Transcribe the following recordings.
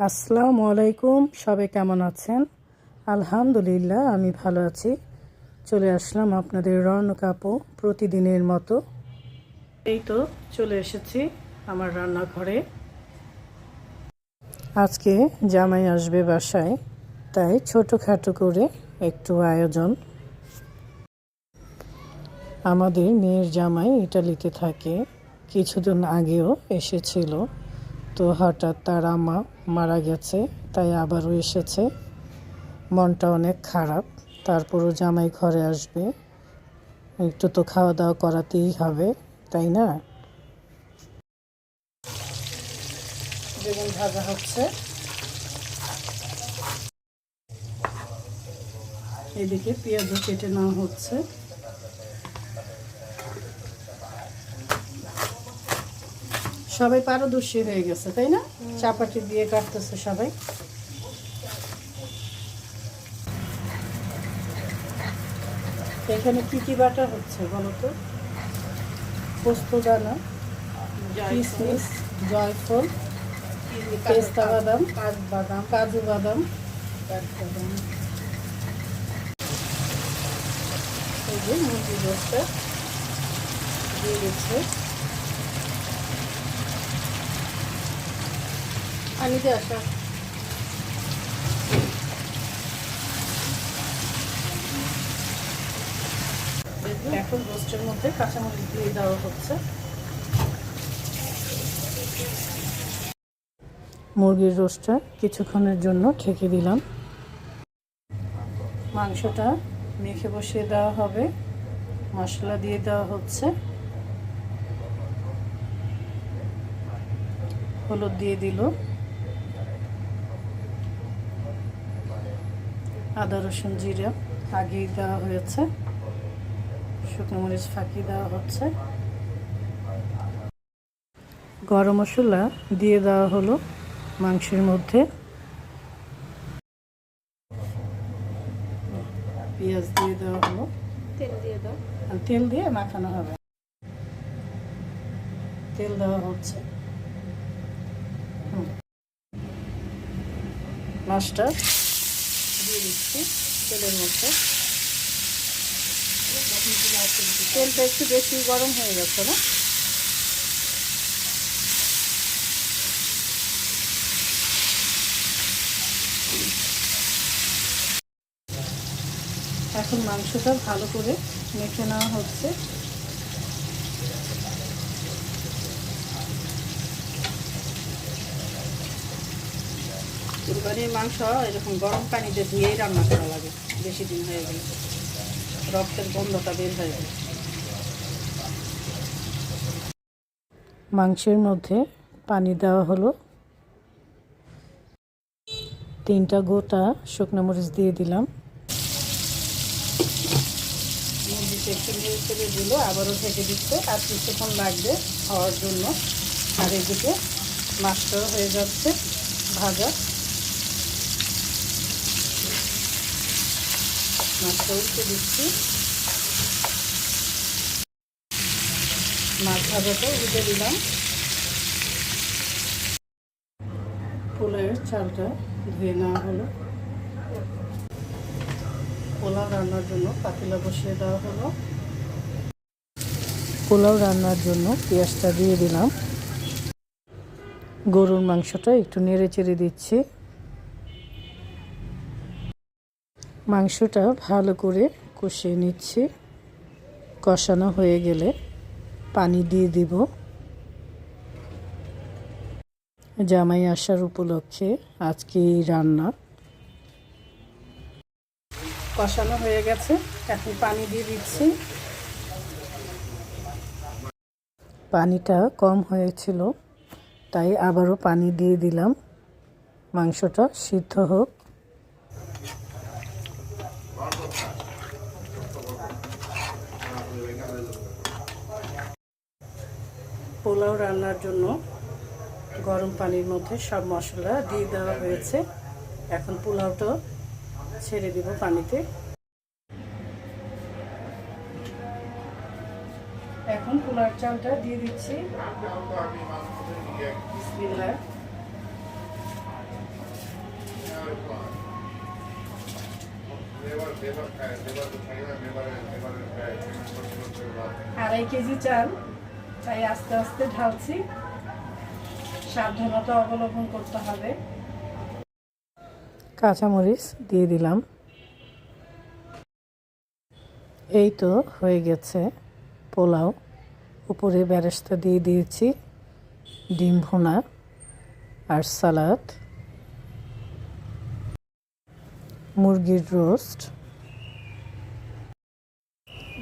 আসসালামু আলাইকুম, সবাই কেমন আছেন? আলহামদুলিল্লাহ, আমি ভালো আছি। চলে আসলাম আপনাদের রৌনক আপু প্রতিদিনের মতো। এই তো চলে এসেছি আমার রান্নাঘরে। আজকে জামাই আসবে বাসায়, তাই ছোটোখাটো করে একটু আয়োজন। আমাদের মেয়ের জামাই ইটালিতে থাকে, কিছুদিন আগেও এসেছিল। তো হঠাৎ তার আম্মা মারা গেছে, তাই আবারও এসেছে। মনটা অনেক খারাপ, তারপরও জামাই ঘরে আসবে, একটু তো খাওয়া দাওয়া করাতেই হবে, তাই না? বেগুন ভাজা হচ্ছে, এদিকে পেঁয়াজও কেটে নেওয়া হচ্ছে। সবাই পারদর্শী হয়ে গেছে, তাই না? চাপাটি দিয়ে কাটতেছে সবাই। এখানে কি কি বাটা হচ্ছে বলো তো? পোস্তদানা, কিশমিশ, জয়ফল, পেস্তা বাদাম, কাজু বাদাম, এই যে মুরগির গোশটা দিয়ে দিচ্ছে। পানিতে আসা এখন রোস্টের মধ্যে কাঁচামরিচ দিয়ে দেওয়া হচ্ছে। মুরগির রোস্টটা কিছুক্ষণের জন্য ঢেকে দিলাম। মাংসটা মেখে বসিয়ে দেওয়া হবে, মশলা দিয়ে দেওয়া হচ্ছে, হলুদ দিয়ে দিল, আদা রসুন জিরা আগেই দেওয়া হয়েছে, শুকনো মরিচ ফাঁকি দেওয়া হচ্ছে, গরম মশলা দিয়ে দেওয়া হলো মাংসের মধ্যে, পেঁয়াজ দিয়ে দেওয়া হলো, তেল দিয়ে দাও, তেল দিয়ে মাখানো হবে। তেল দেওয়া হচ্ছে, মাছটা দিয়ে দিচ্ছি তেলের মধ্যে। তেলটা একটু বেশি গরম হয়ে গেছে না? এখন মাংসটা ভালো করে মেখে নেওয়া হচ্ছে। কুরবানির মাংস এরকম গরম পানিতে ধুয়েই রান্না করা লাগে, বেশি দিন হয়ে গেলে রক্তের গন্ধটা বের হয়ে যায়। মাংসের মধ্যে পানি দেওয়া হলো, 3টা গোটা শুকনো মরিচ দিয়ে দিলাম। মুরগিতে একটু নেড়ে চেড়ে দিল, আবারও ঢেকে দিচ্ছে, আর কিছুক্ষণ লাগবে হওয়ার জন্য। আর এদিকে মাছটাও হয়ে যাচ্ছে ভাজা। মাছটা উল্টে দিচ্ছি, মাছ ভাজাটা উল্টে দিলাম। পোলাওয়ের চালটা ধুয়ে নেওয়া হলো। পোলাও রান্নার জন্য পাতিলা বসিয়ে দেওয়া হলো। পোলাও রান্নার জন্য পেঁয়াজটা দিয়ে দিলাম। গরুর মাংসটা একটু নেড়ে চেড়ে দিচ্ছি। মাংসটা ভালো করে কষিয়ে নিচ্ছি। কষানো হয়ে গেলে পানি দিয়ে দিব। জামাই আসার উপলক্ষে আজকে এই রান্না। কষানো হয়ে গেছে, এখন পানি দিয়ে দিচ্ছি। পানিটা কম হয়েছিল, তাই আবারও পানি দিয়ে দিলাম। মাংসটা সিদ্ধ হোক। পোলাও রান্নার জন্য গরম পানির মধ্যে সব মশলা দিয়ে দেওয়া হয়েছে। এখন পোলাওটা ছেড়ে দিব পানিতে। এখন পোলাওর চালটা দিয়ে দিচ্ছি। বিসমিল্লাহ। 2.5 কেজি চাল, তাই আস্তে আস্তে ঢালছি, সাবধানতা অবলম্বন করতে হবে। কাঁচামরিচ দিয়ে দিলাম। এই তো হয়ে গেছে পোলাও। উপরে বেরেস্তা দিয়ে দিয়েছি, ডিম ভুনা আর সালাদ, মুরগির রোস্ট,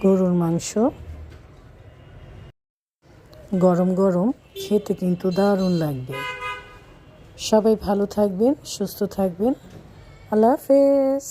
গরুর মাংস। গরম গরম খেতে কিন্তু দারুণ লাগবে। সবাই ভালো থাকবেন, সুস্থ থাকবেন। আল্লাহ হাফেজ।